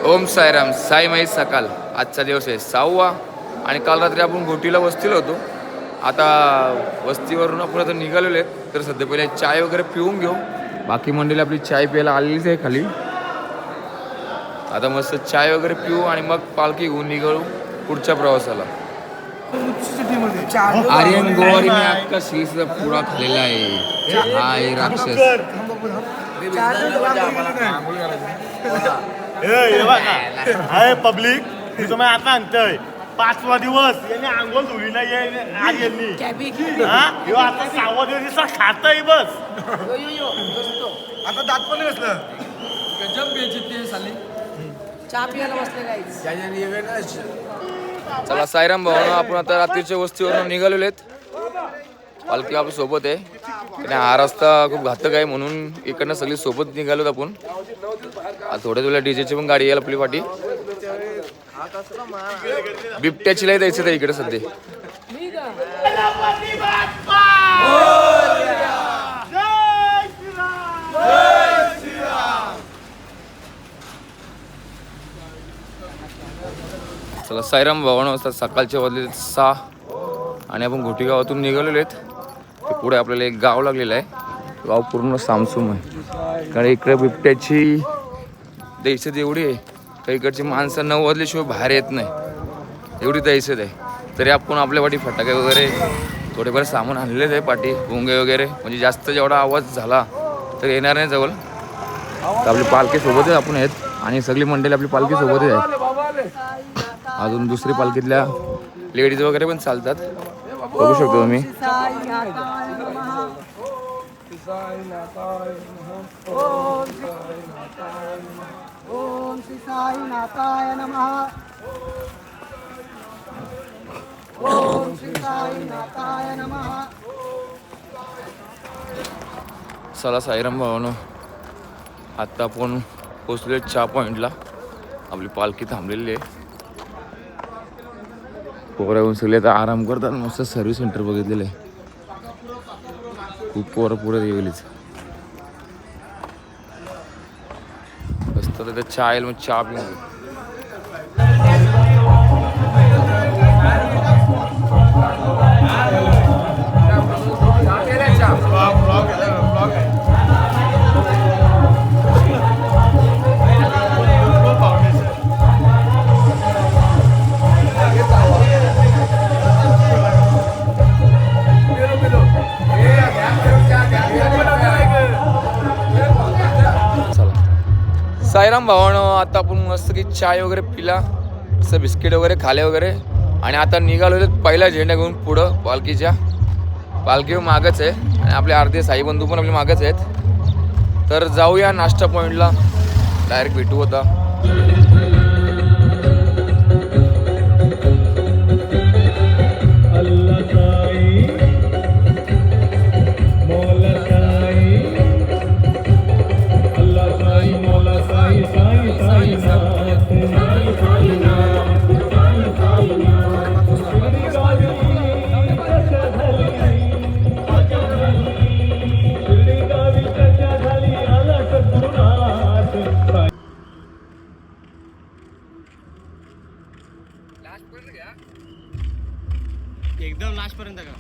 ओम साईराम. साई माई सकाळ. आजचा दिवस आहे 6वा आणि काल रात्री आपण घोटीला वस्तीला होतो. आता वस्तीवरून आपण आता निघालेलो आहेत. तर सध्या पहिले चाय वगैरे पिऊन घेऊ. बाकी मंडळी आपली चाय प्यायला आलेलीच आहे खाली. आता मस्त चाय वगैरे पिऊ आणि मग पालखी घेऊन निघालू पुढच्या प्रवासाला. आर्यन गोवारी मी अख्खा सीसचा पुडा खाल्लेला आहे. हा आहे राक्षस. अरे पब्लिक तुझं मी आता आणतोय 5वा दिवस याने आंघोळ धुली नाही यांनी आता 6वा दिवस खातय बस. आता दात पण बसलं चहा पियाला बसले. चला साईराम भाऊ, आपण आता रात्रीच्या वस्तीवरून निघालेलो आहेत. पालखी आपल्या सोबत आहे आणि हा रस्ता खूप घातक आहे म्हणून इकडनं सगळी सोबत निघालोत आपण. थोड्या थोड्या डीजेची पण गाडी यायला आपली पाठी. बिबट्याची लाई द्यायचं त्या इकडे सध्या. चला साईराम भावानं वाजता सकाळचे वाजले 6 आणि आपण घोटी गावातून निघालेलो आहेत. पुढे आपल्याला एक गाव लागलेलं आहे. गाव पूर्ण सामसूम आहे कारण इकडे बिबट्याची दहशत एवढी आहे का इकडची माणसं 9 वाजल्याशिवाय बाहेर येत नाही, एवढी दहशत आहे. तरी आपण आपल्या पाठी फटाके वगैरे थोडेफार सामान आणलेलेच आहे पाठी, भोंगे वगैरे, म्हणजे जास्त जेवढा आवाज झाला तर येणार नाही जवळ. तर आपली पालखी सोबतच आपण आहेत आणि सगळी मंडळी आपली पालखी सोबतच आहे. अजून दुसरी पालखीतल्या लेडीज वगैरे पण चालतात, बघू शकतो तुम्ही. ओम श्री साईनाथाय नमः. ओम श्री साईनाथाय नमः. चला साईराम भावानं, आता आपण पोचलो चहा पॉईंटला. आपली पालखी थांबलेली आहे. पोरं येऊन सगळे आता आराम करतात. मस्त सर्व्हिस सेंटर बघितलेलं आहे. खूप पोरं पुढे येईलच. तर चहा येईल, मग चहा पिऊन घेऊ. साईराम भावानं, आता आपण मस्त की चाय वगैरे पिला, असं बिस्किट वगैरे खाले वगैरे आणि आता निघालो पहिला झेंडा घेऊन पुढं पालखीच्या. पालखी मागच आहे आणि आपले अर्धे साई बंधू पण आपले मागच आहेत. तर जाऊया नाश्ता पॉईंटला, डायरेक्ट भेटू होता. एकदम लास्ट पर्यंत का?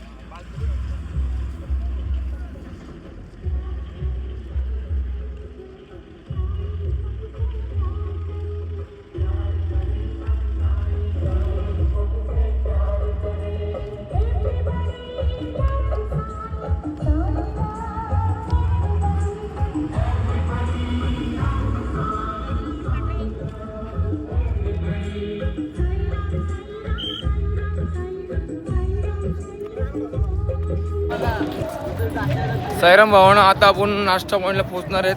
साईराम भावानं, आता आपण नाश्ता पॉईंटला पोहोचणार आहेत.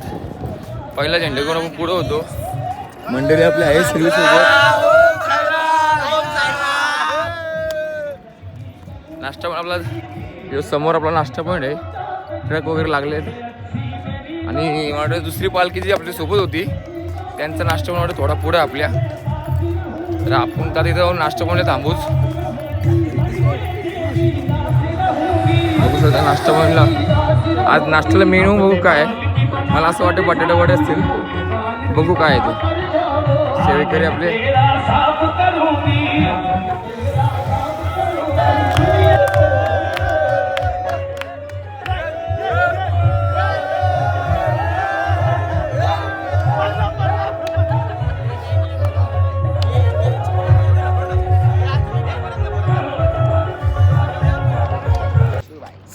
पहिला झेंडे घेऊन आपण पुढं होतो. मंडळी आपली आहे सगळी सोबत. नाश्ता पण आपला समोर आपला नाश्ता पॉईंट आहे. ट्रक वगैरे लागले आहेत आणि मला दुसरी पालखी जी आपल्या सोबत होती त्यांचा नाश्ता पण थोडा पुढं आपल्या. तर आपण का तिथं नाश्ता पॉईंटला थांबूच. नाश्ता पॉईंटला आज नाश्त्याला मेनू बघू काय. मला असं वाटतं बटाटे वडे असतील, बघू काय आहे ते. सेवेकरी आपले.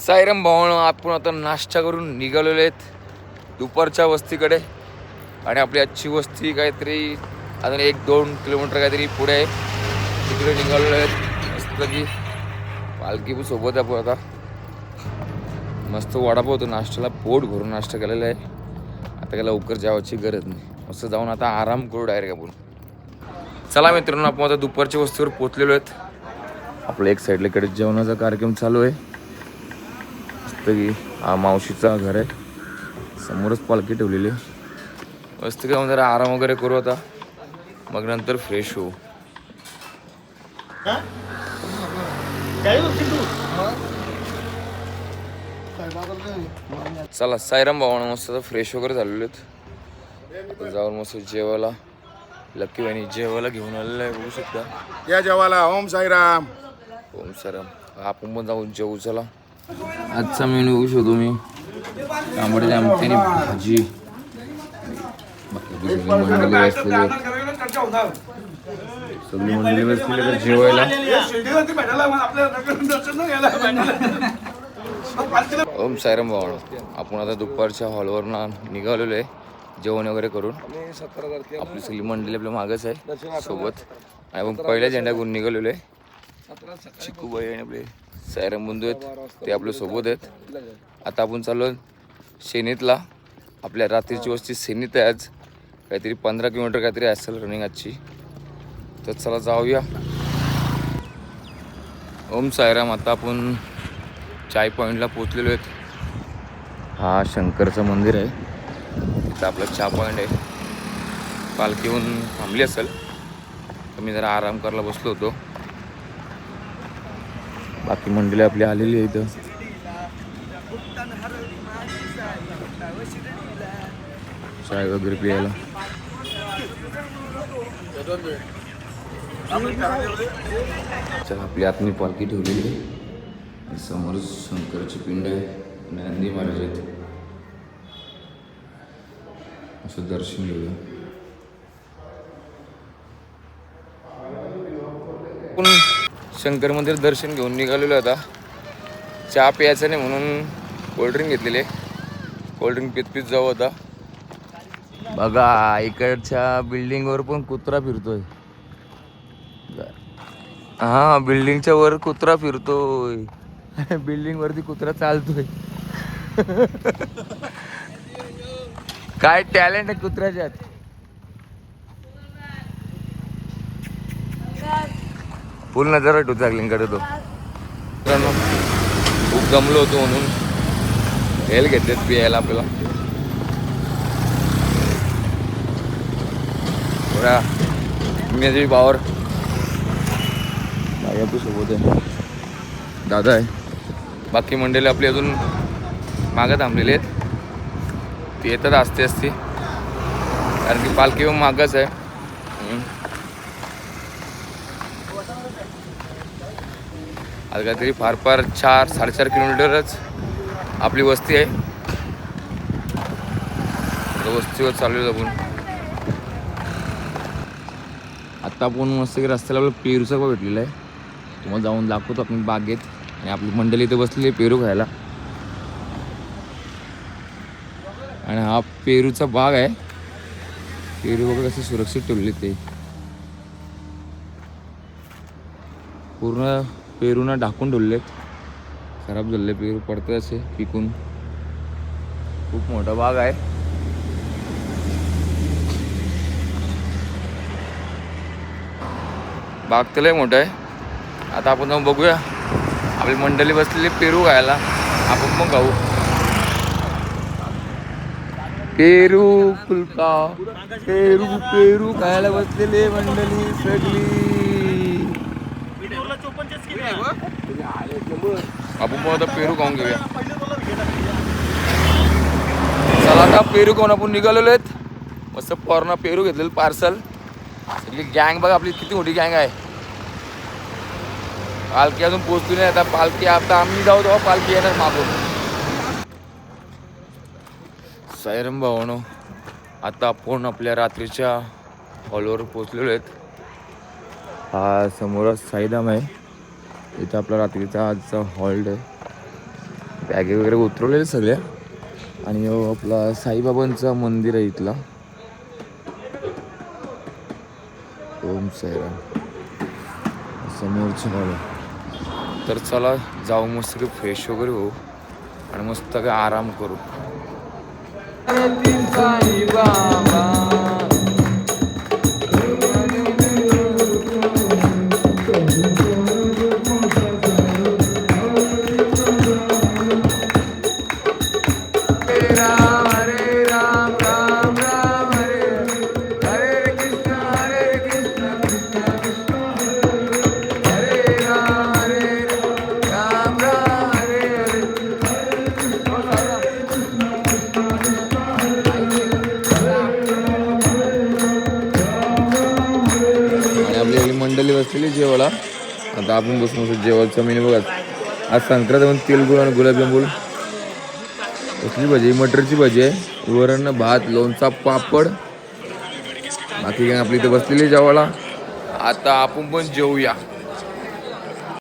साईराम भावण आपण आता नाश्ता करून निघालेले आहेत दुपारच्या वस्तीकडे. आणि आपली आजची वस्ती काहीतरी अजून 1-2 किलोमीटर काहीतरी पुढे आहे, तिकडे निघालेलो आहेत. मस्त की पालखी सोबत आहे. आपण आता मस्त वडापाव होतो नाश्त्याला, पोट भरून नाश्ता केलेला आहे. आता काय लवकर जेवायची गरज नाही, मस्त जाऊन आता आराम करू डायरेक्ट आपण. चला मित्रांनो, आपण आता दुपारच्या वस्तीवर पोचलेलो आहेत. आपल्या एक साईडला इकडे जेवणाचा कार्यक्रम चालू आहे. मस्त की हा मावशीचा घर आहे, समोरच पालखी ठेवलेली आहे. मस्त काय जरा आराम वगैरे करू आता, मग नंतर फ्रेश होऊ. चला साईराम भावानं मस्त फ्रेश वगैरे झालेले आहेत. जाऊन मस्त जेवायला लक्की बहिणी जेवायला घेऊन आलेलं आहे, बघू शकता. या जेवायला. ओम साईराम. ओम साईराम. आपण पण जाऊन जेवू. चला आजचा मेनू बघू शकतो मी. तांबडे आमटी आणि भाजी. सगळी मंडळी बसलेली तर जेवायला. ओम साईराम भावानं, आपण आता दुपारच्या हॉलवर निघालेलो आहे जेवण वगैरे करून. आपली सगळी मंडळी आपल्या मागच आहे सोबत. आपण पहिल्या झेंडा घेऊन निघालेलो आहे. चिकूबाई आणि आपले साईराम बंधू आहेत, ते आपल्या सोबत आहेत. आता आपण चाललो शेनीतला. आपल्या रात्रीची वस्ती शेनीत आहे. आज काहीतरी 15 किलोमीटर काहीतरी असेल रनिंग आजची. तर चला जाऊया. ओम साईराम. आता आपण चाय पॉईंटला पोचलेलो आहेत. हा शंकरचं मंदिर आहे, इथं आपला चहा पॉईंट आहे. पालखी येऊन थांबली असेल तर मी जरा आराम करायला बसलो होतो. बाकी मंडळी आपली आलेली आहे इथं. चाय वगैरे प्यायला. चला आपली आतली पालखी ठेवलेली आहे. समोर शंकरची पिंड आहे, नंदी महाराज आहेत. असं दर्शन घेऊया. आपण शंकर मंदिर दर्शन घेऊन निघालेलो आता. चहा प्यायचा नाही म्हणून कोल्ड्रिंक घेतलेले. कोल्ड्रिंक पित जाऊ आता. बघा इकडच्या बिल्डिंगवर पण कुत्रा फिरतोय. हा बिल्डिंगच्या वर कुत्रा फिरतोय. बिल्डिंग वरती कुत्रा चालतोय. काय टॅलेंट आहे कुत्र्याच्यात. फुल नजर हटू चाकलींकडे तो. खूप दमलो होतो म्हणून हेल घेतलेत पियायला आपल्याला. थोडा मी पावर आपल्या सोबत आहे, दादा आहे. बाकी मंडळी आपली अजून मागं थांबलेले आहेत. ते येतात असते कारण की पालखी पण मागच आहे. आज काहीतरी फार 4-4.5 किलोमीटरच आपली वस्ती आहे. वस्तीवर चालू आपण. आत्ता आपण मस्त रस्त्याला आपलं पेरूचा का भेटलेला आहे, तुम्हाला जाऊन दाखवतो आपण बागेत. आणि आपली मंडळी इथे बसलेली पेरू खायला. आणि हा पेरूचा बाग आहे. पेरू वगैरे कसे सुरक्षित ठेवले ते. पूर्ण पेरूना ढाकून ठेवलेत. खराब झालेले पेरू पडतात असे पिकून. खूप मोठा बाग आहे. बाग तर लय मोठा आहे. आता आपण जाऊन बघूया. आपली मंडळी बसलेली पेरू खायला, आपण पण खाऊ. पेरू कुलका. पेरू पेरू खायला बसलेले मंडळी सगळी. आपण पण आता पेरू खाऊन घेऊया. चला आता पेरू खाऊन आपण निघालेलो आहेत. मस्त पोरांना पेरू घेतलेलं पार्सल. इथली गँग बघा, आपली किती मोठी गँग आहे. पालखी अजून पोहोचली नाही. आता पालखी, आता आम्ही जाऊ तेव्हा पालखी येणार मागून. साईराम भावानो, आता आपण आपल्या रात्रीच्या हॉलवर पोचलेलो आहेत. हा समोरच साईधाम आहे. इथं आपला रात्रीचा आजचा हॉल्ट आहे. बॅगे वगैरे उतरवलेले सगळ्या. आणि आपला साईबाबांचं मंदिर आहे इथला. ओम साईराम समोरचं हॉल. तर चला जाऊ, मस्त फ्रेश वगैरे होऊ आणि मस्त काय आराम करू. मंडळी बसलेली जेवायला. आता आपण बसून जेवायचं मेनू बघा. आज संक्रांत म्हणून तिळगुळ आणि गुलाबजामुन. कसली भाजी? मटरची भाजी आहे, वरण, भात, लोणचा, पापड. बाकी काय आपली इथे बसलेली जेवायला. आता आपण पण जेवूया.